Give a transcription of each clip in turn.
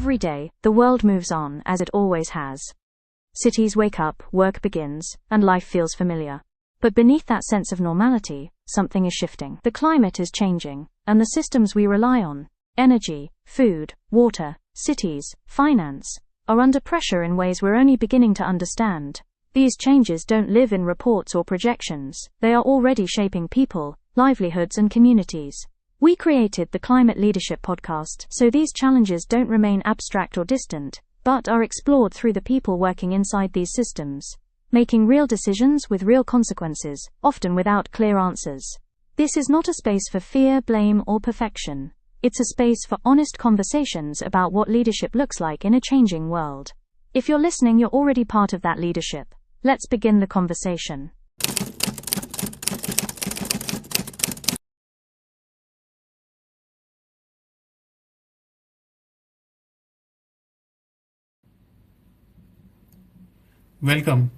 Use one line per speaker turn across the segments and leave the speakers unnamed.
Every day, the world moves on as it always has. Cities wake up, work begins, and life feels familiar. But beneath that sense of normality, something is shifting. The climate is changing, and the systems we rely on, energy, food, water, cities, finance, are under pressure in ways we're only beginning to understand. These changes don't live in reports or projections, they are already shaping people, livelihoods and communities. We created the Climate Leadership Podcast so these challenges don't remain abstract or distant, but are explored through the people working inside these systems, making real decisions with real consequences, often without clear answers. This is not a space for fear, blame, or perfection. It's a space for honest conversations about what leadership looks like in a changing world. If you're listening, you're already part of that leadership. Let's begin the conversation.
Welcome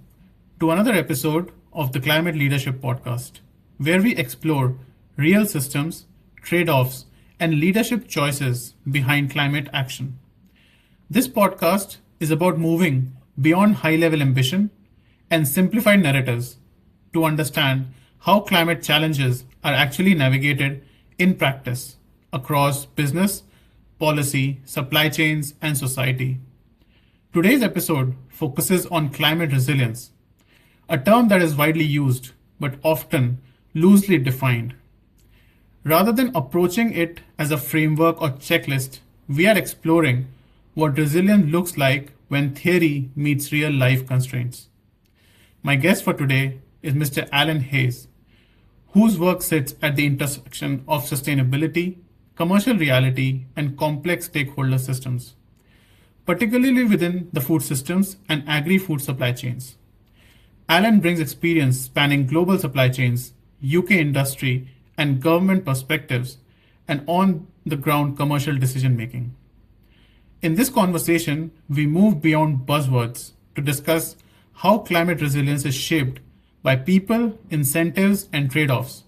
to another episode of the Climate Leadership Podcast, where we explore real systems, trade-offs, and leadership choices behind climate action. This podcast is about moving beyond high-level ambition and simplified narratives to understand how climate challenges are actually navigated in practice across business, policy, supply chains, and society. Today's episode focuses on climate resilience, a term that is widely used but often loosely defined. Rather than approaching it as a framework or checklist, we are exploring what resilience looks like when theory meets real-life constraints. My guest for today is Mr. Alan Hayes, whose work sits at the intersection of sustainability, commercial reality, and complex stakeholder systems, particularly within the food systems and agri-food supply chains. Alan brings experience spanning global supply chains, UK industry, and government perspectives, and on-the-ground commercial decision-making. In this conversation, we move beyond buzzwords to discuss how climate resilience is shaped by people, incentives, and trade-offs,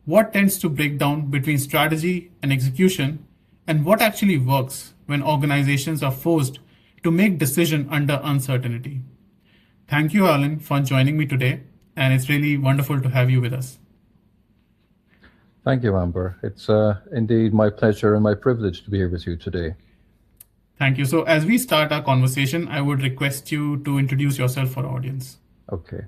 what tends to break down between strategy and execution, and what actually works when organizations are forced to make decisions under uncertainty. Thank you, Alan, for joining me today, and it's really wonderful to have you with us.
Thank you, Amber. It's indeed my pleasure and my privilege to be here with you today.
Thank you. So as we start our conversation, I would request you to introduce yourself for our audience.
Okay.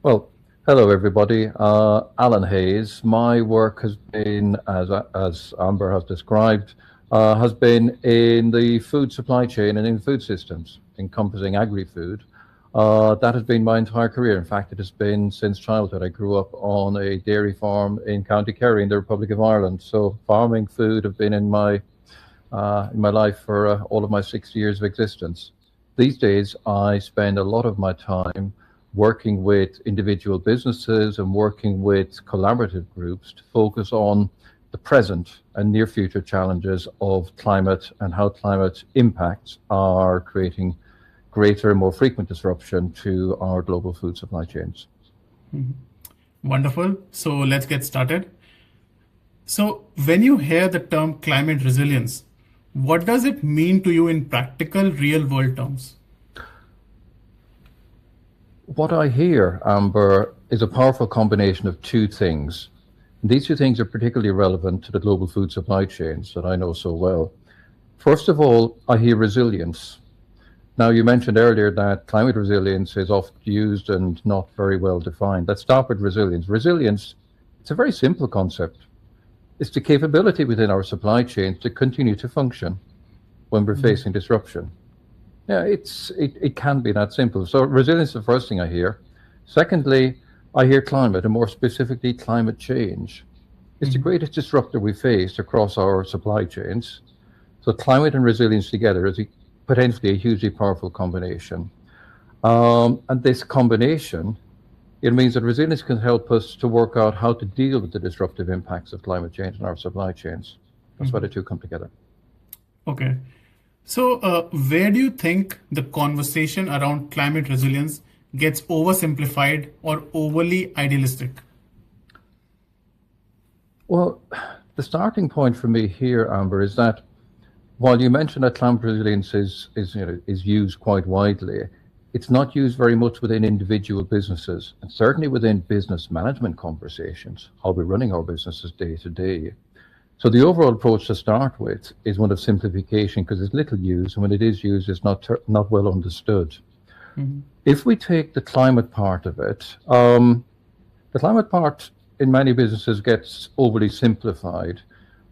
Well, hello, everybody. Alan Hayes. My work has been, as Amber has described, has been in the food supply chain and in food systems, encompassing agri-food. That has been my entire career. In fact, it has been since childhood. I grew up on a dairy farm in County Kerry in the Republic of Ireland. So farming, food have been in my life for all of my 60 years of existence. These days, I spend a lot of my time working with individual businesses and working with collaborative groups to focus on the present and near future challenges of climate and how climate impacts are creating greater and more frequent disruption to our global food supply chains.
Mm-hmm. Wonderful. So let's get started. So when you hear the term climate resilience, what does it mean to you in practical, real-world terms?
What I hear, Amber, is a powerful combination of two things. These two things are particularly relevant to the global food supply chains that I know so well. First of all, I hear resilience. Now, you mentioned earlier that climate resilience is often used and not very well defined. Let's start with resilience. Resilience, it's a very simple concept. It's the capability within our supply chains to continue to function when we're facing disruption. Yeah, it can be that simple. So resilience is the first thing I hear. Secondly, I hear climate, and more specifically climate change. It's the greatest disruptor we face across our supply chains. So climate and resilience together is potentially a hugely powerful combination. And this combination, it means that resilience can help us to work out how to deal with the disruptive impacts of climate change in our supply chains. That's why the two come together.
Okay. So where do you think the conversation around climate resilience gets oversimplified or overly idealistic?
Well, the starting point for me here, Amber, is that while you mentioned that climate resilience is used quite widely, it's not used very much within individual businesses, and certainly within business management conversations, how we're running our businesses day to day. So the overall approach to start with is one of simplification, because it's little used, and when it is used, it's not well understood. Mm-hmm. If we take the climate part of it, the climate part in many businesses gets overly simplified.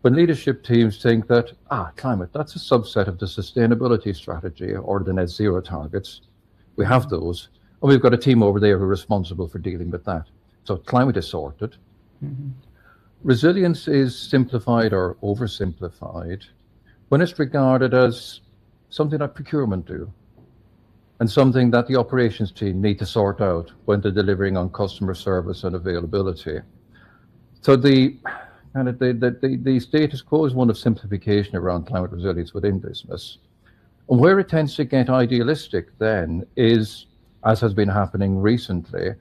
When leadership teams think that, climate, that's a subset of the sustainability strategy or the net zero targets. We have those, and we've got a team over there who are responsible for dealing with that. So climate is sorted. Mm-hmm. Resilience is simplified or oversimplified when it's regarded as something that procurement do and something that the operations team need to sort out when they're delivering on customer service and availability. So the status quo is one of simplification around climate resilience within business. And where it tends to get idealistic then is, as has been happening recently,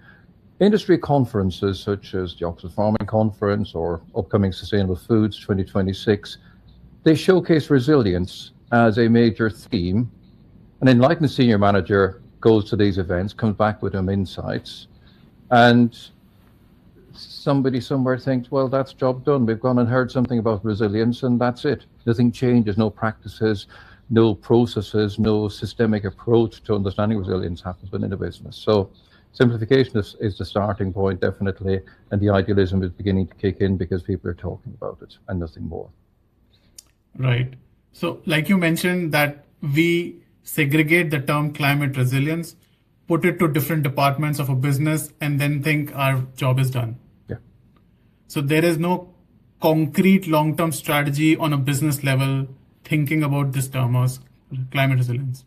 industry conferences such as the Oxford Farming Conference or upcoming Sustainable Foods 2026, they showcase resilience as a major theme. An enlightened senior manager goes to these events, comes back with them insights, and somebody somewhere thinks, well, that's job done. We've gone and heard something about resilience, and that's it. Nothing changes, no practices, no processes, no systemic approach to understanding resilience happens within a business. So simplification is the starting point, definitely, and the idealism is beginning to kick in because people are talking about it and nothing more.
Right. So like you mentioned that we segregate the term climate resilience, put it to different departments of a business, and then think our job is done.
Yeah.
So there is no concrete long-term strategy on a business level thinking about this term as climate resilience.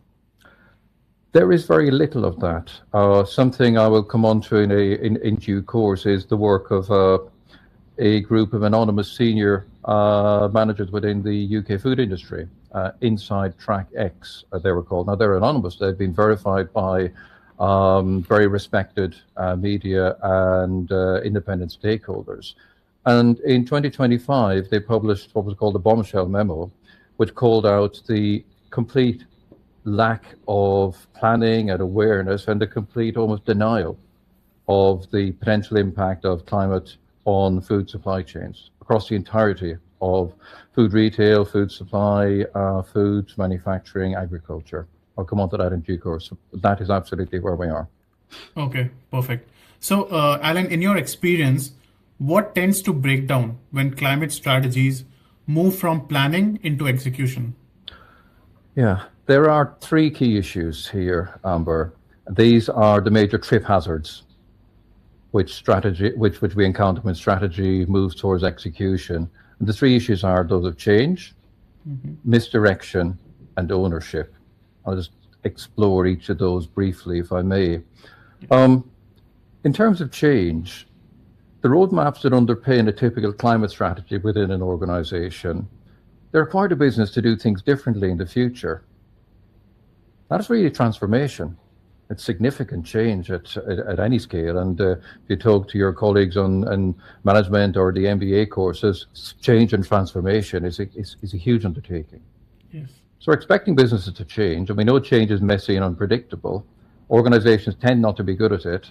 There is very little of that. Something I will come on to in due course is the work of a group of anonymous senior managers within the UK food industry, Inside Track X, they were called. Now, they're anonymous. They've been verified by very respected media and independent stakeholders. And in 2025, they published what was called the Bombshell Memo, which called out the complete lack of planning and awareness and the complete almost denial of the potential impact of climate on food supply chains across the entirety of food retail, food supply, food manufacturing, agriculture. I'll come on to that in due course. That is absolutely where we are.
Okay, perfect. So, Alan, in your experience, what tends to break down when climate strategies move from planning into execution?
Yeah, there are three key issues here, Amber. These are the major trip hazards which we encounter when strategy moves towards execution. And the three issues are those of change, misdirection, and ownership. I'll just explore each of those briefly, if I may. In terms of change, the roadmaps that underpin a typical climate strategy within an organization, they require the business to do things differently in the future. That's really transformation. It's significant change at any scale. And if you talk to your colleagues on management or the MBA courses, change and transformation is a huge undertaking.
Yes.
So we're expecting businesses to change, and we know change is messy and unpredictable. Organizations tend not to be good at it.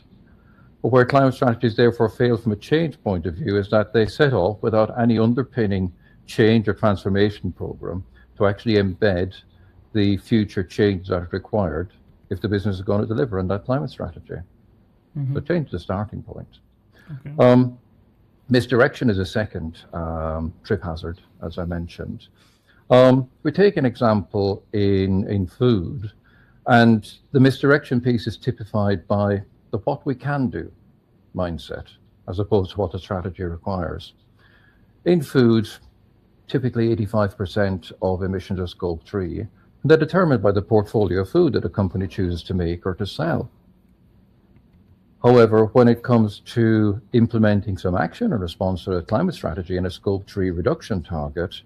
But where climate strategies therefore fail from a change point of view is that they set off without any underpinning change or transformation program to actually embed the future changes that are required if the business is going to deliver on that climate strategy. So change is the starting point. Okay. Misdirection is a second trip hazard, as I mentioned. We take an example in food, and the misdirection piece is typified by the what we can do mindset, as opposed to what the strategy requires. In food, typically 85% of emissions are scope 3, and they're determined by the portfolio of food that a company chooses to make or to sell. However, when it comes to implementing some action in response to a climate strategy and a scope 3 reduction target,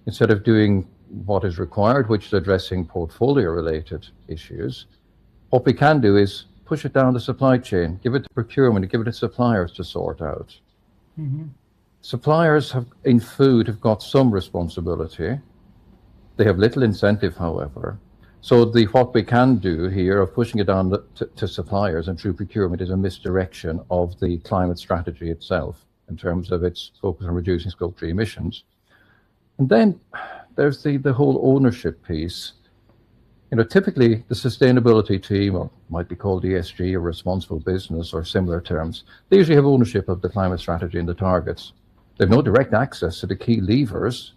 instead of doing what is required, which is addressing portfolio-related issues, what we can do is push it down the supply chain, give it to procurement, give it to suppliers to sort out. Suppliers in food have got some responsibility, They have little incentive, however. So what we can do here of pushing it down to suppliers and through procurement is a misdirection of the climate strategy itself in terms of its focus on reducing Scope 3 emissions. And then there's the whole ownership piece. Typically the sustainability team, or might be called ESG or responsible business or similar terms, they usually have ownership of the climate strategy and the targets. They have no direct access to the key levers.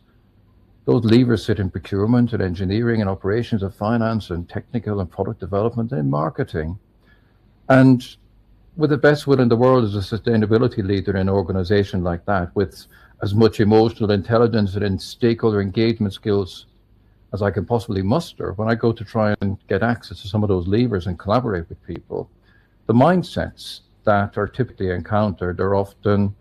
Those levers sit in procurement and engineering and operations of finance and technical and product development and marketing. And with the best will in the world as a sustainability leader in an organization like that, with as much emotional intelligence and stakeholder engagement skills as I can possibly muster, when I go to try and get access to some of those levers and collaborate with people, the mindsets that are typically encountered are often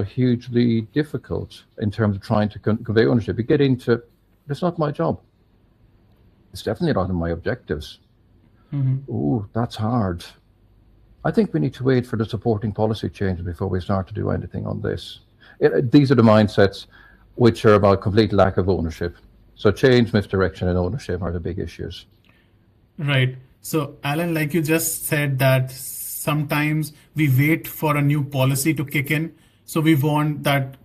hugely difficult in terms of trying to convey ownership. You get into, it's not my job. It's definitely not in my objectives. Ooh, that's hard. I think we need to wait for the supporting policy changes before we start to do anything on this. These are the mindsets which are about complete lack of ownership. So change, misdirection, and ownership are the big issues.
Right. So, Alan, like you just said, that sometimes we wait for a new policy to kick in. So we want that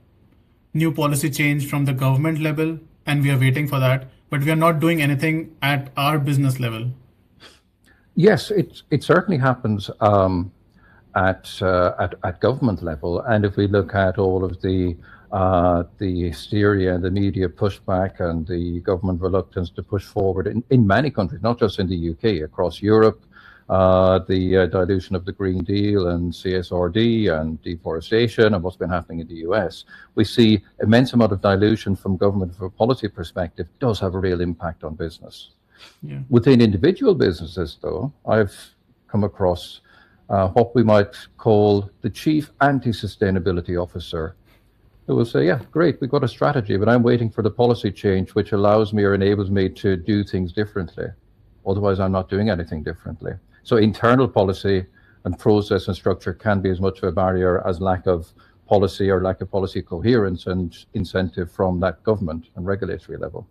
new policy change from the government level, and we are waiting for that, but we are not doing anything at our business level.
Yes, it certainly happens at government level, and if we look at all of the hysteria and the media pushback and the government reluctance to push forward in many countries, not just in the UK, across Europe, the dilution of the Green Deal and CSRD and deforestation and what's been happening in the US, we see immense amount of dilution from government from a policy perspective does have a real impact on business.
Yeah.
Within individual businesses, though, I've come across what we might call the chief anti-sustainability officer, who will say, yeah, great, we've got a strategy, but I'm waiting for the policy change which allows me or enables me to do things differently. Otherwise, I'm not doing anything differently. So internal policy and process and structure can be as much of a barrier as lack of policy or lack of policy coherence and incentive from that government and regulatory level.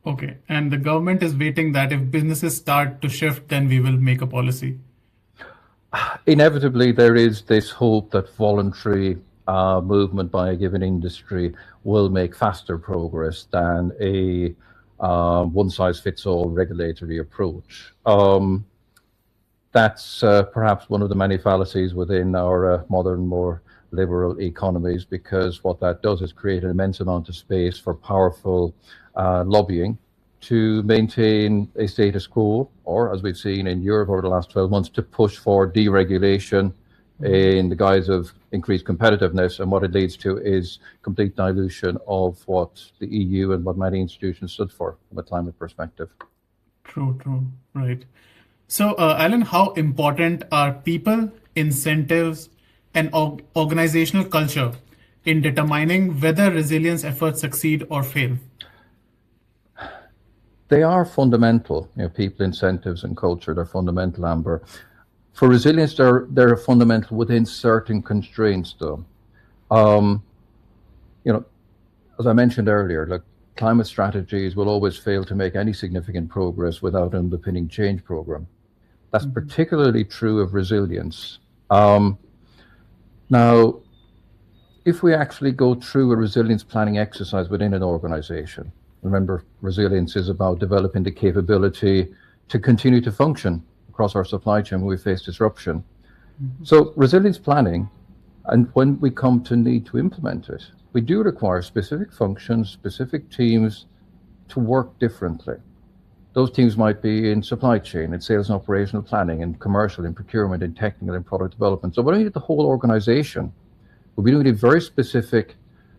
Okay, and the government is waiting that if businesses start to shift, then we will make a policy.
Inevitably, there is this hope that voluntary movement by a given industry will make faster progress than a one-size-fits-all regulatory approach. That's perhaps one of the many fallacies within our modern, more liberal economies, because what that does is create an immense amount of space for powerful lobbying to maintain a status quo, or as we've seen in Europe over the last 12 months, to push for deregulation in the guise of increased competitiveness. And what it leads to is complete dilution of what the EU and what many institutions stood for from a climate perspective.
True, right. So, Alan, how important are people, incentives, and organizational culture in determining whether resilience efforts succeed or fail?
They are fundamental. People, incentives, and culture, they're fundamental, Amber. For resilience, they're fundamental within certain constraints, though. As I mentioned earlier, climate strategies will always fail to make any significant progress without an underpinning change program. That's particularly true of resilience. Now, if we actually go through a resilience planning exercise within an organization, remember, resilience is about developing the capability to continue to function across our supply chain when we face disruption. So resilience planning, and when we come to need to implement it, we do require specific functions, specific teams to work differently. Those teams might be in supply chain, in sales and operational planning, in commercial, in procurement, in technical, in product development. So we don't need the whole organization, but we do need very specific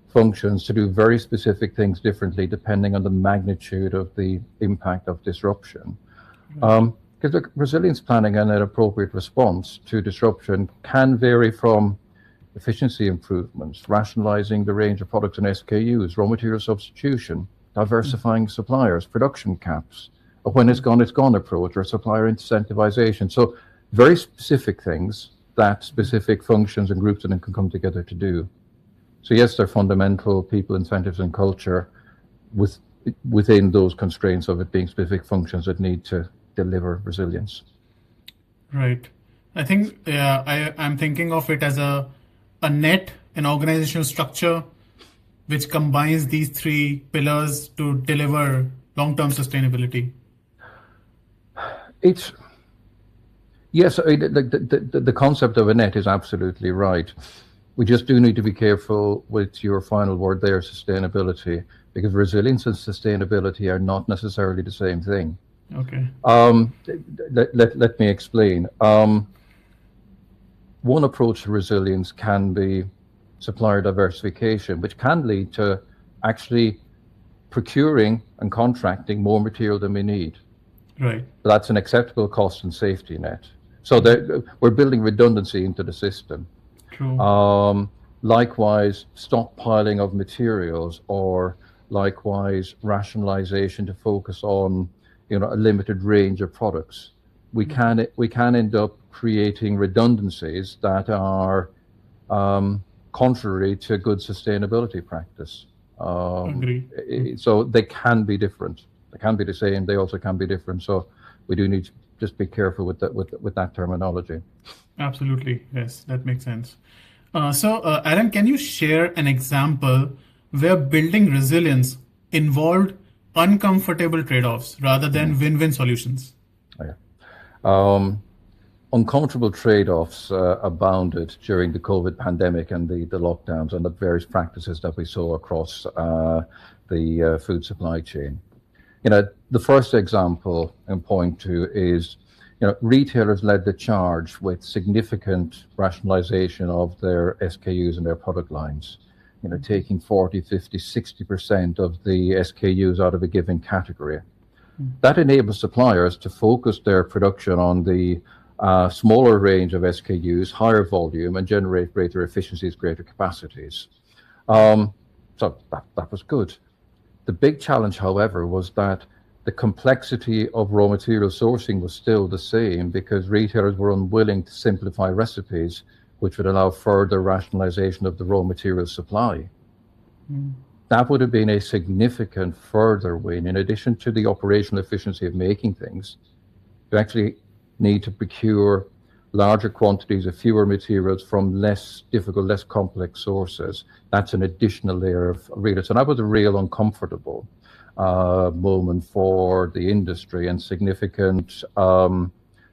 functions to do very specific things differently depending on the magnitude of the impact of disruption. Because the resilience planning and an appropriate response to disruption can vary from efficiency improvements, rationalizing the range of products and SKUs, raw material substitution, diversifying suppliers, production caps, a when it's gone approach, or supplier incentivization. So very specific things that specific functions and groups then can come together to do. So yes, they're fundamental, people, incentives, and culture, with within those constraints of it being specific functions that need to deliver resilience.
Right. I think I'm thinking of it as a net, an organizational structure which combines these three pillars to deliver long-term sustainability.
It's yes, the concept of a net is absolutely right. We just do need to be careful with your final word there, sustainability, because resilience and sustainability are not necessarily the same thing.
Okay.
Let me explain. One approach to resilience can be supplier diversification, which can lead to actually procuring and contracting more material than we need.
Right.
That's an acceptable cost and safety net. So we're building redundancy into the system.
True.
Likewise, stockpiling of materials, or likewise rationalization to focus on a limited range of products. We can end up creating redundancies that are contrary to good sustainability practice.
Agree.
So they can be different. They can be the same. They also can be different. So we do need to just be careful with that terminology.
Absolutely. Yes, that makes sense. So, Aaron, can you share an example where building resilience involved uncomfortable trade-offs rather than win-win solutions?
Uncomfortable trade-offs abounded during the COVID pandemic and the lockdowns and the various practices that we saw across the food supply chain. The first example and point to is, retailers led the charge with significant rationalization of their SKUs and their product lines, taking 40, 50, 60% of the SKUs out of a given category. That enables suppliers to focus their production on the smaller range of SKUs, higher volume, and generate greater efficiencies, greater capacities. So that was good. The big challenge, however, was that the complexity of raw material sourcing was still the same because retailers were unwilling to simplify recipes, which would allow further rationalization of the raw material supply. That would have been a significant further win. In addition to the operational efficiency of making things, you actually need to procure larger quantities of fewer materials from less difficult, less complex sources. That's an additional layer of readers. So that was a real uncomfortable moment for the industry, and significant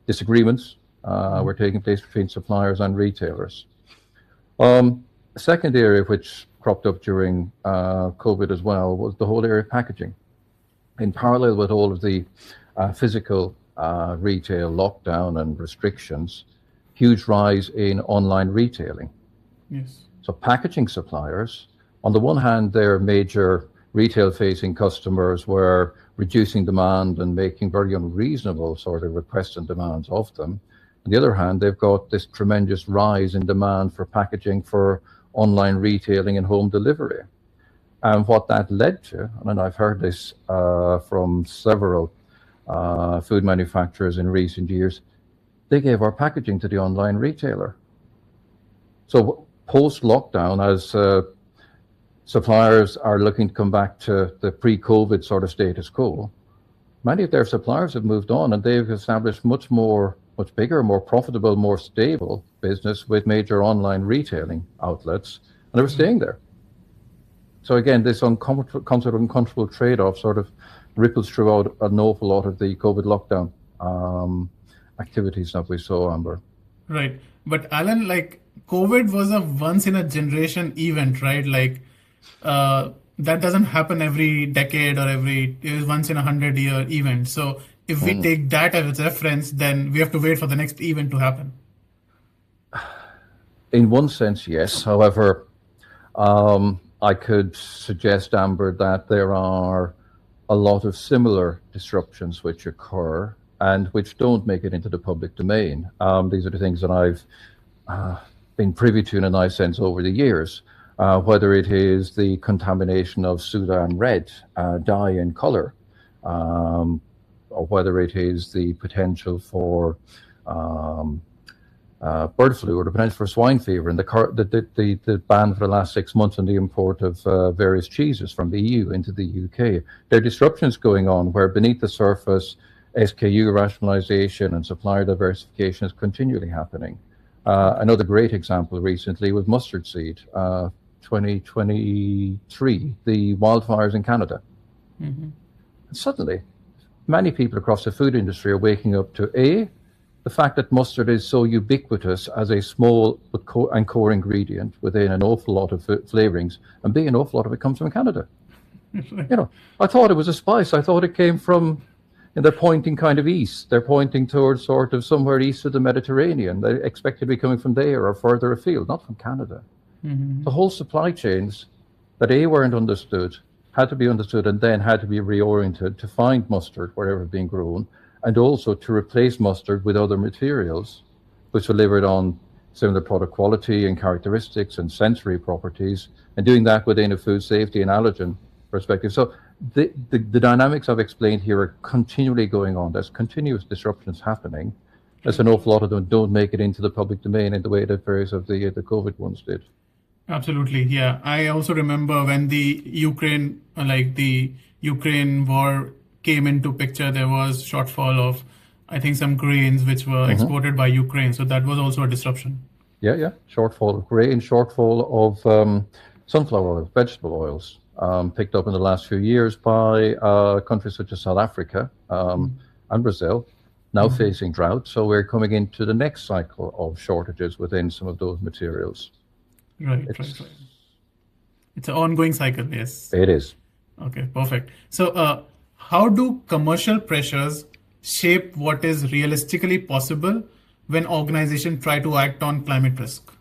disagreements were taking place between suppliers and retailers. A second area which cropped up during COVID as well was the whole area of packaging. In parallel with all of the physical retail lockdown and restrictions, huge rise in online retailing.
Yes.
So packaging suppliers, on the one hand, their major retail-facing customers were reducing demand and making very unreasonable sort of requests and demands of them. On the other hand, they've got this tremendous rise in demand for packaging for online retailing and home delivery. And what that led to, and I've heard this from several food manufacturers in recent years, they gave our packaging to the online retailer. So post-lockdown, as suppliers are looking to come back to the pre-COVID sort of status quo, many of their suppliers have moved on and they've established much bigger, more profitable, more stable business with major online retailing outlets, and they were staying there. So again, this uncomfortable trade-off sort of ripples throughout an awful lot of the COVID lockdown activities that we saw, Amber.
Right. But Alan, COVID was a once in a generation event, right? That doesn't happen every decade or it was once in 100-year event. So if we take that as a reference, then we have to wait for the next event to happen.
In one sense, yes. However, I could suggest, Amber, that there are a lot of similar disruptions which occur and which don't make it into the public domain. These are the things that I've been privy to in a nice sense over the years. Whether it is the contamination of Sudan red dye in color, or whether it is the potential for bird flu or the potential for swine fever, and the ban for the last 6 months on the import of various cheeses from the EU into the UK. There are disruptions going on where beneath the surface, SKU rationalization and supplier diversification is continually happening. Another great example recently was mustard seed, 2023, the wildfires in Canada.
Mm-hmm.
And suddenly, many people across the food industry are waking up to the fact that mustard is so ubiquitous as a small and core ingredient within an awful lot of flavorings, and B, an awful lot of it comes from Canada. I thought it was a spice. I thought it came from, and they're pointing kind of east. They're pointing towards sort of somewhere east of the Mediterranean. They expect it to be coming from there or further afield, not from Canada.
Mm-hmm.
The whole supply chains that weren't understood, had to be understood, and then had to be reoriented to find mustard wherever it's being grown, and also to replace mustard with other materials which delivered on similar product quality and characteristics and sensory properties, and doing that within a food safety and allergen perspective. So the dynamics I've explained here are continually going on. There's continuous disruptions happening. There's an awful lot of them don't make it into the public domain in the way that various of the COVID ones did.
Absolutely, yeah. I also remember when the Ukraine war came into picture, there was shortfall of, I think, some grains which were exported by Ukraine. So that was also a disruption.
Yeah. Shortfall of grain, shortfall of sunflower oil, vegetable oils, picked up in the last few years by countries such as South Africa and Brazil, now facing drought. So we're coming into the next cycle of shortages within some of those materials.
Right. It's an ongoing cycle, yes.
It is.
Okay, perfect. So how do commercial pressures shape what is realistically possible when organizations try to act on climate risk?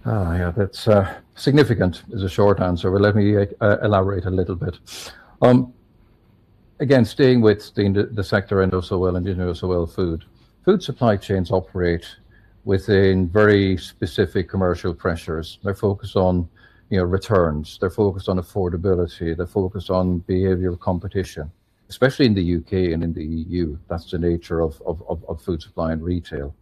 That's significant is a short answer, but let me elaborate a little bit. Again, staying with the sector I know so well and you know so well, food supply chains operate within very specific commercial pressures. They're focused on returns, they're focused on affordability, they're focused on behavioral competition, especially in the UK and in the EU. That's the nature of food supply and retail.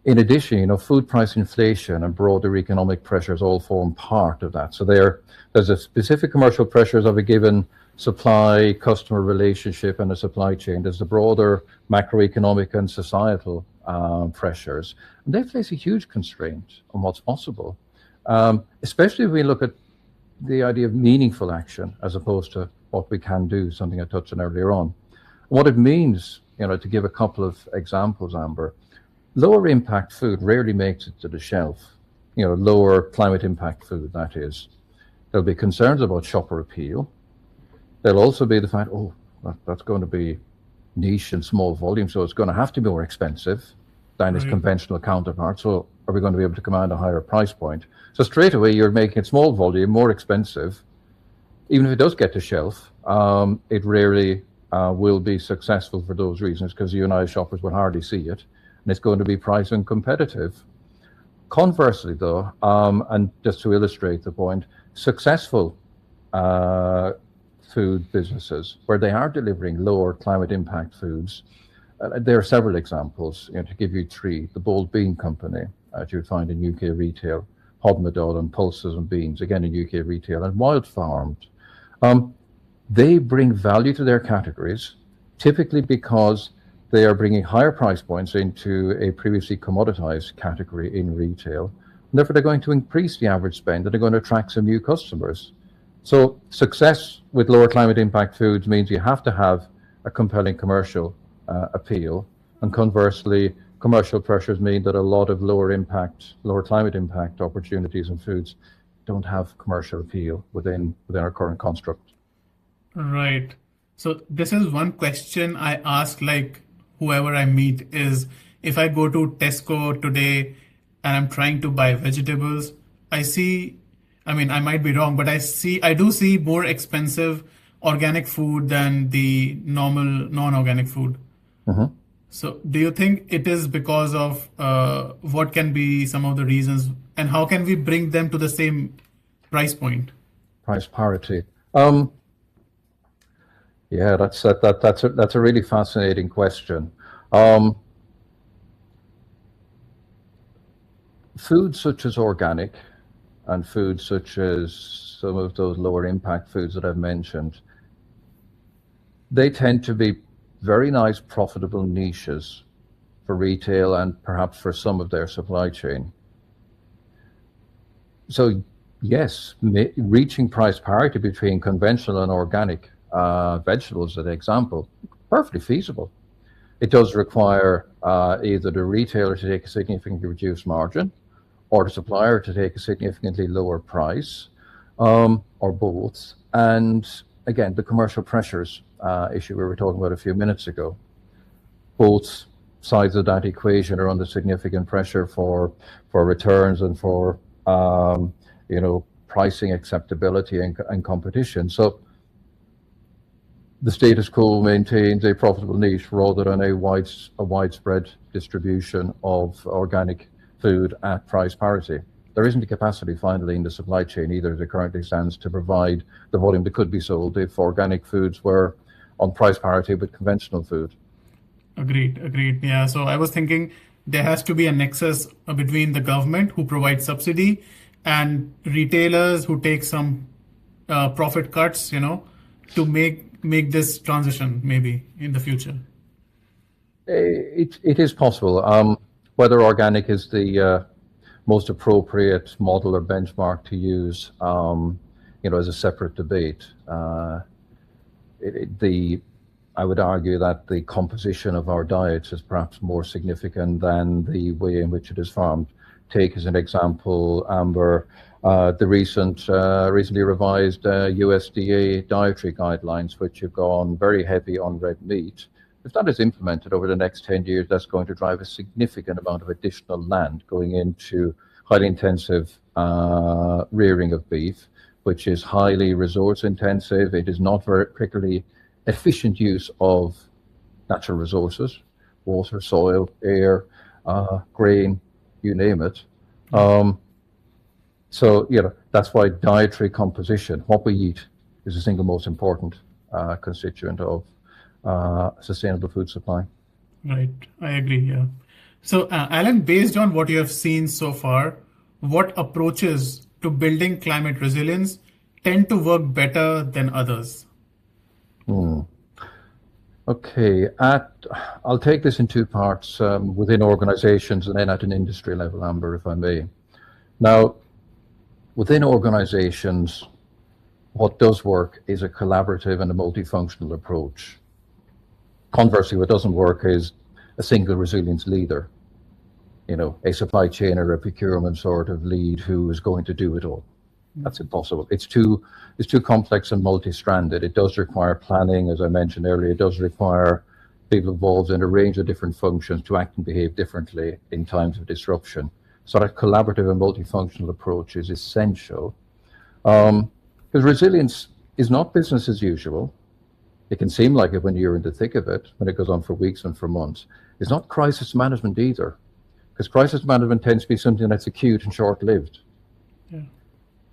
In addition, food price inflation and broader economic pressures all form part of that. So there's a specific commercial pressures of a given supply customer relationship and a supply chain. There's the broader macroeconomic and societal pressures, and they place a huge constraint on what's possible, especially if we look at the idea of meaningful action as opposed to what we can do, something I touched on earlier on. What it means, to give a couple of examples, Amber, lower impact food rarely makes it to the shelf, lower climate impact food, that is. There'll be concerns about shopper appeal. There'll also be the fact, that's going to be niche and small volume, so it's going to have to be more expensive than its conventional counterpart. So are we going to be able to command a higher price point? So straight away, you're making it small volume, more expensive. Even if it does get to shelf, it rarely will be successful for those reasons, because you and I shoppers will hardly see it, and it's going to be price uncompetitive. Conversely, though, and just to illustrate the point, successful food businesses where they are delivering lower climate impact foods, there are several examples. To give you three: the Bold Bean Company, as you'd find in UK retail, Hodmedod and Pulses and Beans, again in UK retail, and Wild Farmed. They bring value to their categories, typically because they are bringing higher price points into a previously commoditized category in retail. And therefore, they're going to increase the average spend and they're going to attract some new customers. So success with lower climate impact foods means you have to have a compelling commercial appeal. And conversely, commercial pressures mean that a lot of lower climate impact opportunities in foods don't have commercial appeal within our current construct.
Right. So this is one question I ask, whoever I meet, is if I go to Tesco today and I'm trying to buy vegetables, I might be wrong, but I do see more expensive organic food than the normal non-organic food.
Mm-hmm.
So do you think it is because of what can be some of the reasons, and how can we bring them to the same price point?
Price parity. Yeah, that's a really fascinating question. foods such as organic and foods such as some of those lower impact foods that I've mentioned, they tend to be very nice, profitable niches for retail and perhaps for some of their supply chain. So yes, reaching price parity between conventional and organic vegetables, as an example, perfectly feasible. It does require either the retailer to take a significantly reduced margin or the supplier to take a significantly lower price, or both. And again, the commercial pressures issue we were talking about a few minutes ago. Both sides of that equation are under significant pressure for returns and for pricing acceptability and competition. So the status quo maintains a profitable niche rather than a widespread distribution of organic food at price parity. There isn't the capacity finally in the supply chain either as it currently stands to provide the volume that could be sold if organic foods were on price parity with conventional food.
Agreed. Yeah, so I was thinking there has to be a nexus between the government who provides subsidy and retailers who take some profit cuts, to make this transition maybe in the future.
It is possible. Whether organic is the most appropriate model or benchmark to use, as a separate debate. I would argue that the composition of our diets is perhaps more significant than the way in which it is farmed. Take as an example, Amber, the recently revised USDA dietary guidelines, which have gone very heavy on red meat. If that is implemented over the next 10 years, that's going to drive a significant amount of additional land going into highly intensive rearing of beef, which is highly resource intensive. It is not very particularly efficient use of natural resources, water, soil, air, grain, you name it. So, that's why dietary composition, what we eat, is the single most important constituent of sustainable food supply.
Right, I agree, yeah. So, Alan, based on what you have seen so far, what approaches to building climate resilience tend to work better than others?
Okay, I'll take this in two parts, within organizations and then at an industry level, Amber, if I may. Now, within organizations, what does work is a collaborative and a multifunctional approach. Conversely, what doesn't work is a single resilience leader, a supply chain or a procurement sort of lead who is going to do it all. That's impossible. It's too complex and multi-stranded. It does require planning, as I mentioned earlier. It does require people involved in a range of different functions to act and behave differently in times of disruption. So that collaborative and multifunctional approach is essential. Because resilience is not business as usual. It can seem like it when you're in the thick of it, when it goes on for weeks and for months. It's not crisis management either, because crisis management tends to be something that's acute and short-lived.
Yeah.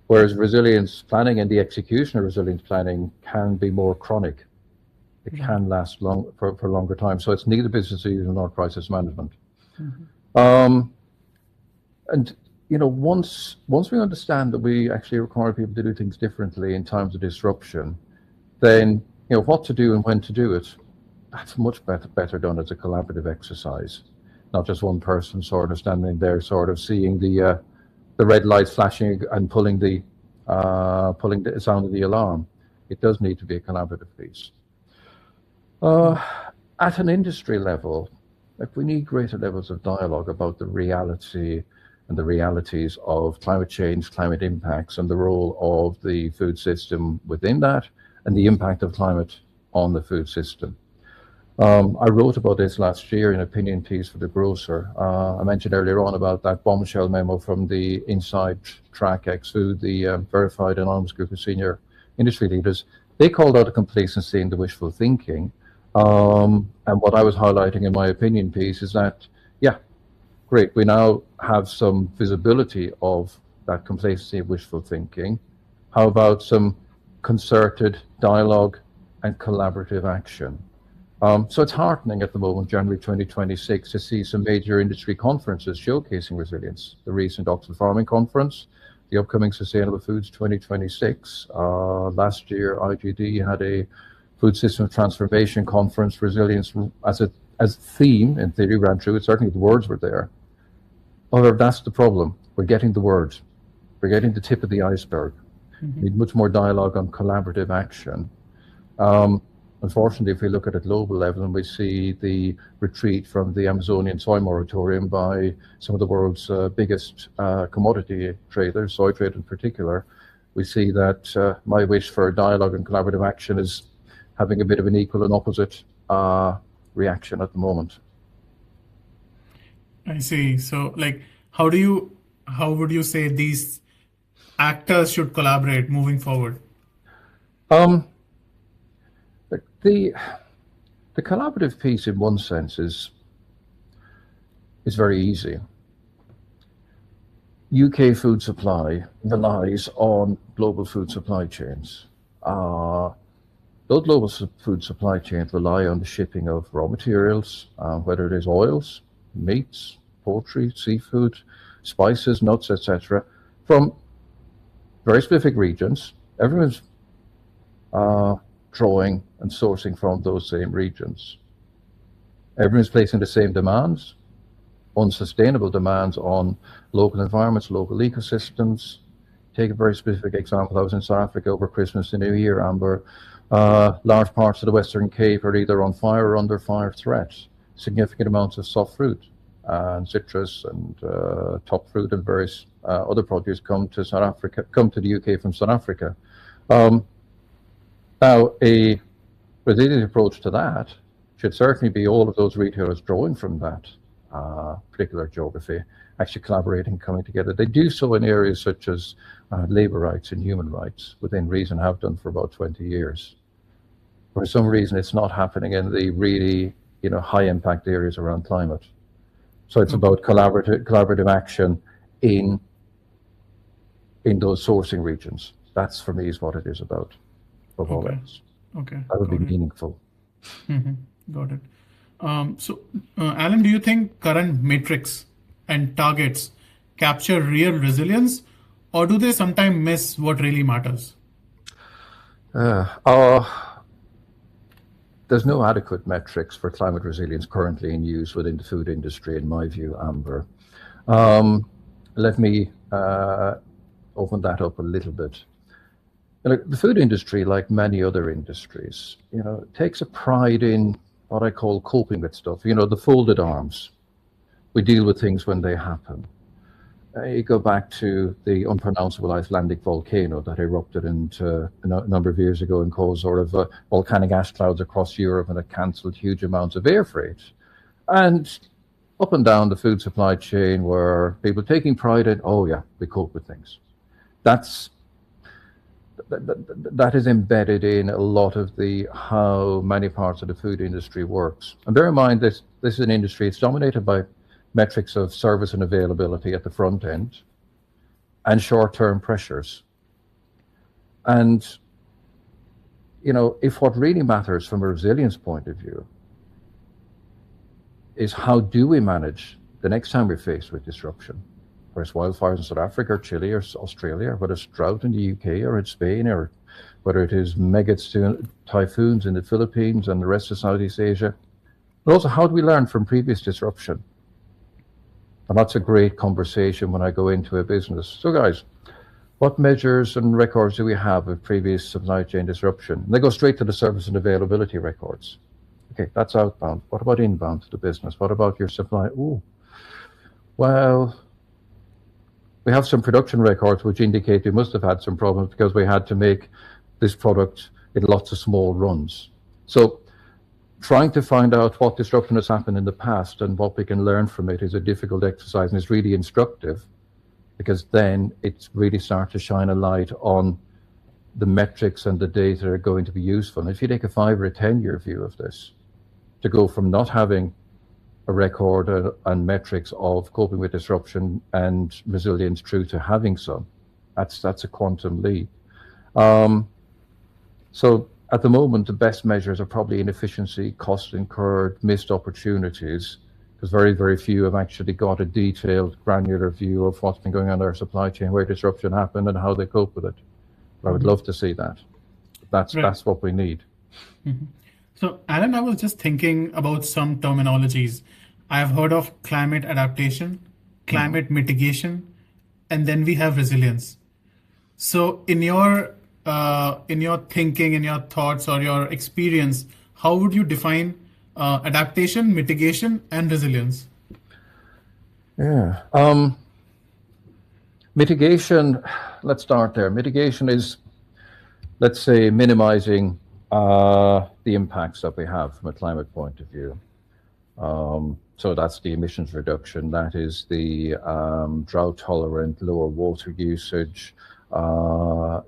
Whereas resilience planning and the execution of resilience planning can be more chronic. It can last for longer time. So it's neither business as usual nor crisis management. Mm-hmm. And once we understand that we actually require people to do things differently in times of disruption, then what to do and when to do it, that's much better done as a collaborative exercise, not just one person sort of standing there, sort of seeing the red lights flashing and pulling the sound of the alarm. It does need to be a collaborative piece. At an industry level, we need greater levels of dialogue about the reality and the realities of climate change, climate impacts, and the role of the food system within that, and the impact of climate on the food system. I wrote about this last year in an opinion piece for The Grocer. I mentioned earlier on about that bombshell memo from the Inside Track ex-Food, the verified anonymous group of senior industry leaders. They called out the complacency and the wishful thinking. And what I was highlighting in my opinion piece is that, great, we now have some visibility of that complacency and wishful thinking. How about some concerted dialogue and collaborative action? So it's heartening at the moment, January 2026, to see some major industry conferences showcasing resilience. The recent Oxford Farming Conference, the upcoming Sustainable Foods 2026. Last year, IGD had a Food System Transformation Conference, resilience as a theme, in theory, ran through it. Certainly the words were there. However, that's the problem. We're getting the words. We're getting the tip of the iceberg. We need much more dialogue on collaborative action. Unfortunately, if we look at a global level and we see the retreat from the Amazonian soy moratorium by some of the world's biggest commodity traders, soy trade in particular, we see that my wish for dialogue and collaborative action is having a bit of an equal and opposite reaction at the moment.
I see. So, like, how would you say these actors should collaborate moving forward?
The collaborative piece, in one sense, is very easy. UK food supply relies on global food supply chains. Those global food supply chains rely on the shipping of raw materials, whether it is oils, meats, poultry, seafood, spices, nuts, etc., from very specific regions. Everyone's drawing and sourcing from those same regions. Everyone's placing the same demands, unsustainable demands on local environments, local ecosystems. Take a very specific example. I was in South Africa over Christmas and New Year, Amber. Large parts of the Western Cape are either on fire or under fire threat. Significant amounts of soft fruit and citrus and top fruit and various other produce come to the UK from South Africa. Now, a resilient approach to that should certainly be all of those retailers drawing from that particular geography, actually collaborating, coming together. They do so in areas such as labour rights and human rights, within reason, have done for about 20 years. For some reason, it's not happening in the really, high impact areas around climate. So it's about collaborative action in those sourcing regions. That's, for me, is what it is about.
Okay.
That would be meaningful.
Got it. So, Alan, do you think current metrics and targets capture real resilience, or do they sometimes miss what really matters?
There's no adequate metrics for climate resilience currently in use within the food industry, in my view, Amber. Let me open that up a little bit. The food industry, like many other industries, takes a pride in what I call coping with stuff. The folded arms. We deal with things when they happen. You go back to the unpronounceable Icelandic volcano that erupted a number of years ago and caused sort of volcanic ash clouds across Europe, and it cancelled huge amounts of air freight. And up and down the food supply chain were people taking pride in, oh yeah, we cope with things. That is embedded in a lot of how many parts of the food industry works. And bear in mind, this is an industry, it's dominated by metrics of service and availability at the front end and short-term pressures. And, if what really matters from a resilience point of view is how do we manage the next time we're faced with disruption, whether it's wildfires in South Africa or Chile or Australia, whether it's drought in the UK or in Spain, or whether it is mega typhoons in the Philippines and the rest of Southeast Asia. But also, how do we learn from previous disruption? And that's a great conversation when I go into a business. So guys, what measures and records do we have of previous supply chain disruption? And they go straight to the service and availability records. Okay, that's outbound. What about inbound to the business? What about your supply? Oh, well, we have some production records which indicate we must have had some problems because we had to make this product in lots of small runs. So trying to find out what disruption has happened in the past and what we can learn from it is a difficult exercise, and it's really instructive, because then it really starts to shine a light on the metrics and the data that are going to be useful. And if you take a 5 or a 10-year view of this, to go from not having a record and metrics of coping with disruption and resilience through to having some, that's a quantum leap. So at the moment, the best measures are probably inefficiency, costs incurred, missed opportunities, because very, very few have actually got a detailed, granular view of what's been going on in their supply chain, where disruption happened, and how they cope with it. But I would love to see that. That's what we need.
So, Alan, I was just thinking about some terminologies. I've heard of climate adaptation, climate mitigation, and then we have resilience. So, in your thinking, in your thoughts, or your experience, how would you define adaptation, mitigation, and resilience?
Yeah. Mitigation, let's start there. Mitigation is, let's say, minimizing the impacts that we have from a climate point of view. So that's the emissions reduction, that is the drought tolerant, lower water usage, all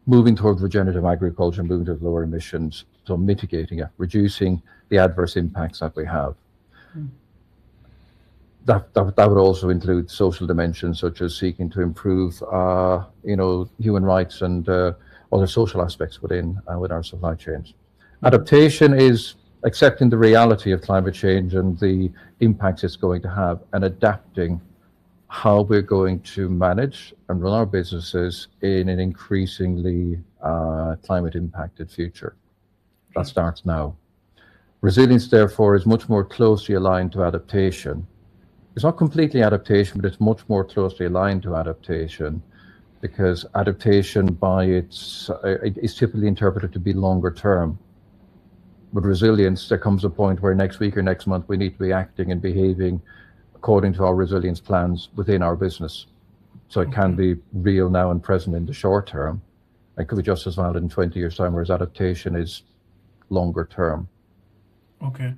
moving towards regenerative agriculture, moving to lower emissions, so mitigating it, reducing the adverse impacts that we have. That would also include social dimensions, such as seeking to improve, human rights and other social aspects within our supply chains. Adaptation is accepting the reality of climate change and the impacts it's going to have, and adapting how we're going to manage and run our businesses in an increasingly climate impacted future. That starts now. Resilience, therefore, is much more closely aligned to adaptation. It's not completely adaptation, but it's much more closely aligned to adaptation, because adaptation by its is typically interpreted to be longer term. With resilience, there comes a point where next week or next month we need to be acting and behaving according to our resilience plans within our business. So it can be real now and present in the short term, and could be just as valid in 20 years' time, whereas adaptation is longer term.
Okay.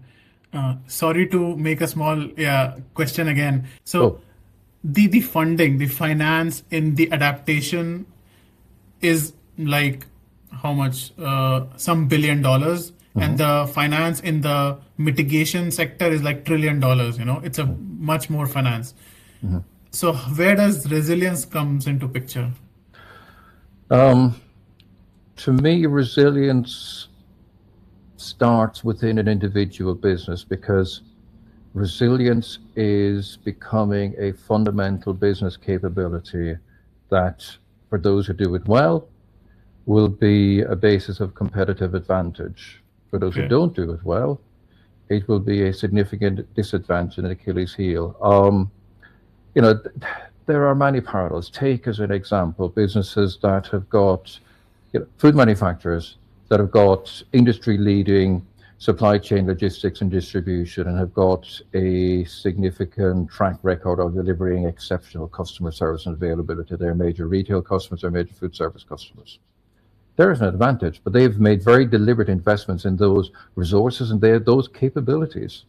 Sorry to make a small question again. So the funding, the finance in the adaptation is like how much? Some $1 billion. And the finance in the mitigation sector is like $1 trillion. It's a much more finance. So where does resilience comes into picture?
To me, resilience starts within an individual business, because resilience is becoming a fundamental business capability that, for those who do it well, will be a basis of competitive advantage. For those who don't do it well, it will be a significant disadvantage and Achilles heel. There are many parallels. Take as an example businesses that have got, food manufacturers that have got industry-leading supply chain logistics and distribution, and have got a significant track record of delivering exceptional customer service and availability to their major retail customers, their major food service customers. There is an advantage, but they've made very deliberate investments in those resources and those capabilities,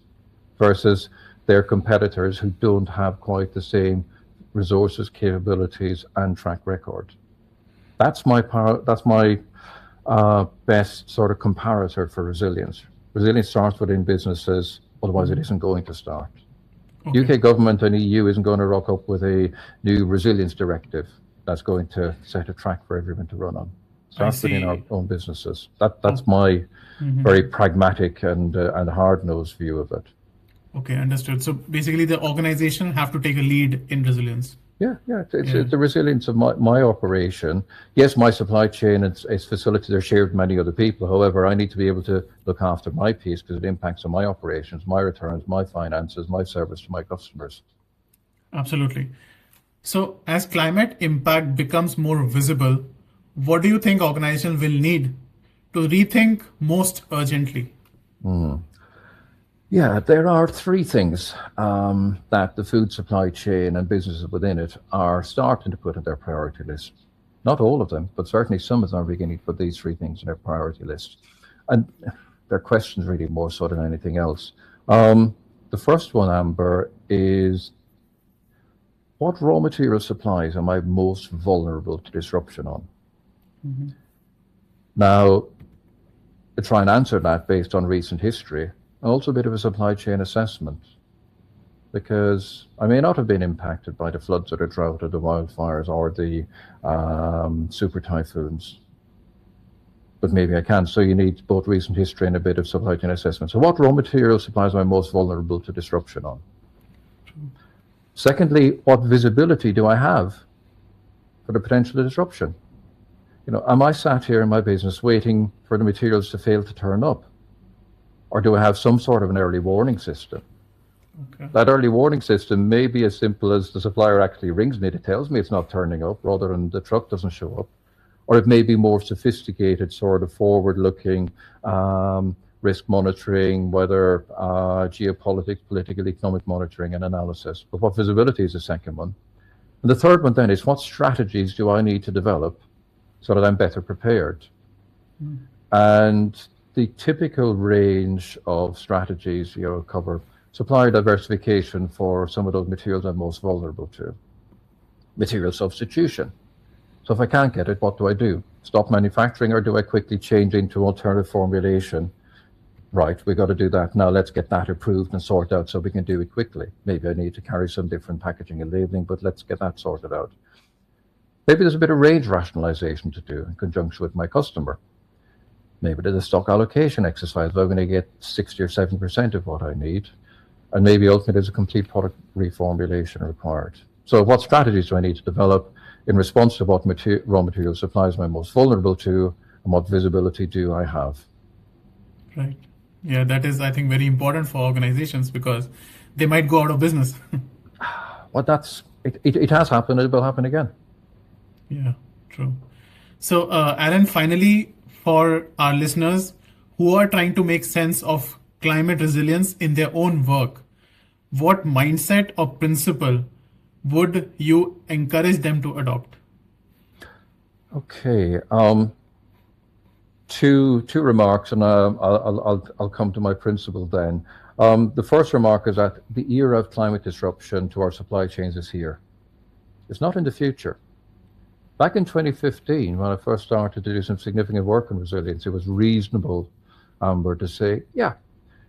versus their competitors who don't have quite the same resources, capabilities, and track record. That's my best sort of comparator for resilience. Resilience starts within businesses, otherwise it isn't going to start. UK government and EU isn't going to rock up with a new resilience directive that's going to set a track for everyone to run on. Starts within our own businesses. That's my very pragmatic and hard-nosed view of it.
Okay, understood. So basically the organization have to take a lead in resilience.
It's the resilience of my operation. Yes, my supply chain and its facilities are shared with many other people. However, I need to be able to look after my piece, because it impacts on my operations, my returns, my finances, my service to my customers.
Absolutely. So as climate impact becomes more visible, what do you think organizations will need to rethink most urgently?
Yeah, there are three things that the food supply chain and businesses within it are starting to put on their priority list. Not all of them, but certainly some of them are beginning to put these three things on their priority list. And they're questions really more so than anything else. The first one, Amber, is what raw material supplies am I most vulnerable to disruption on? Now, to try and answer that based on recent history, also a bit of a supply chain assessment, because I may not have been impacted by the floods or the drought or the wildfires or the super typhoons. but maybe I can't. So you need both recent history and a bit of supply chain assessment. So what raw material supplies am I most vulnerable to disruption on? Secondly, what visibility do I have for the potential disruption? Am I sat here in my business waiting for the materials to fail to turn up? Or do I have some sort of an early warning system?
Okay.
That early warning system may be as simple as the supplier actually rings me, it tells me it's not turning up, rather than the truck doesn't show up. Or it may be more sophisticated, sort of forward-looking risk monitoring, whether geopolitics, political, economic monitoring and analysis. But what visibility is the second one. And the third one then is, what strategies do I need to develop so that I'm better prepared? And the typical range of strategies cover supplier diversification for some of those materials I'm most vulnerable to. Material substitution. So if I can't get it, what do I do? Stop manufacturing, or do I quickly change into alternative formulation? Right, we got to do that now. Let's get that approved and sorted out so we can do it quickly. Maybe I need to carry some different packaging and labeling, but let's get that sorted out. Maybe there's a bit of range rationalization to do in conjunction with my customer. Maybe there's a stock allocation exercise. I'm going to get 60 or 70% of what I need. And maybe ultimately there's a complete product reformulation required. So what strategies do I need to develop in response to what raw material supplies am I most vulnerable to, and what visibility do I have?
Right. Yeah, that is, I think, very important for organizations because they might go out of business.
Well, it has happened. It will happen again.
Yeah, true. So, Alan, finally, for our listeners who are trying to make sense of climate resilience in their own work, what mindset or principle would you encourage them to adopt?
Okay. Two remarks, and I'll come to my principle then. The first remark is that the era of climate disruption to our supply chains is here. It's not in the future. Back in 2015, when I first started to do some significant work on resilience, it was reasonable, Amber, to say, yeah,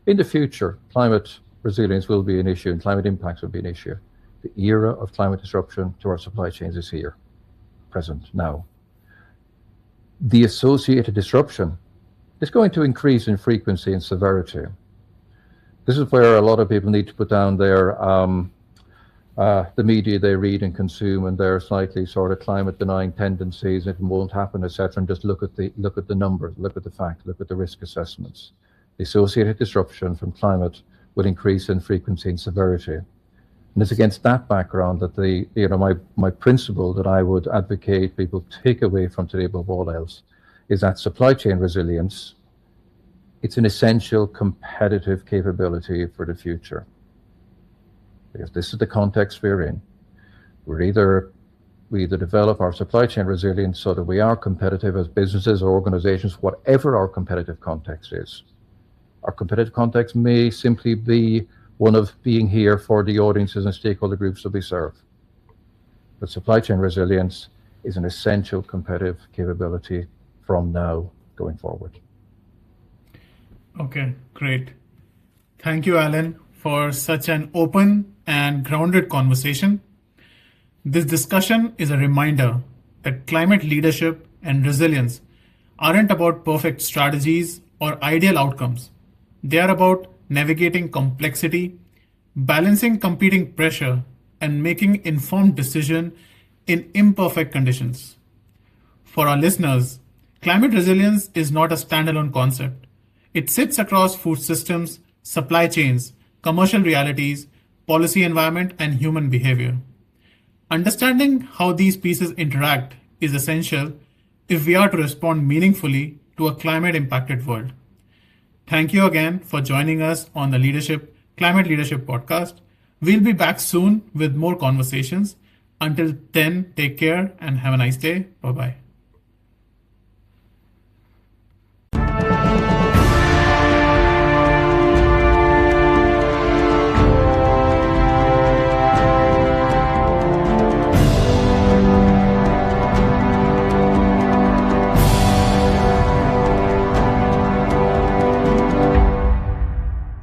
in the future, climate resilience will be an issue and climate impacts will be an issue. The era of climate disruption to our supply chains is here, present, now. The associated disruption is going to increase in frequency and severity. This is where a lot of people need to put down their the media they read and consume and their slightly sort of climate denying tendencies, it won't happen, etc., and just look at the numbers, look at the fact, look at the risk assessments. The associated disruption from climate will increase in frequency and severity. And it's against that background that my principle that I would advocate people take away from today above all else is that supply chain resilience, it's an essential competitive capability for the future. Because this is the context we're in. We either develop our supply chain resilience so that we are competitive as businesses or organizations, whatever our competitive context is. Our competitive context may simply be one of being here for the audiences and stakeholder groups that we serve. But supply chain resilience is an essential competitive capability from now going forward.
Okay, great. Thank you, Alan, for such an open and grounded conversation. This discussion is a reminder that climate leadership and resilience aren't about perfect strategies or ideal outcomes. They are about navigating complexity, balancing competing pressure, and making informed decisions in imperfect conditions. For our listeners, climate resilience is not a standalone concept. It sits across food systems, supply chains, commercial realities, policy environment, and human behavior. Understanding how these pieces interact is essential if we are to respond meaningfully to a climate-impacted world. Thank you again for joining us on the Climate Leadership Podcast. We'll be back soon with more conversations. Until then, take care and have a nice day. Bye-bye.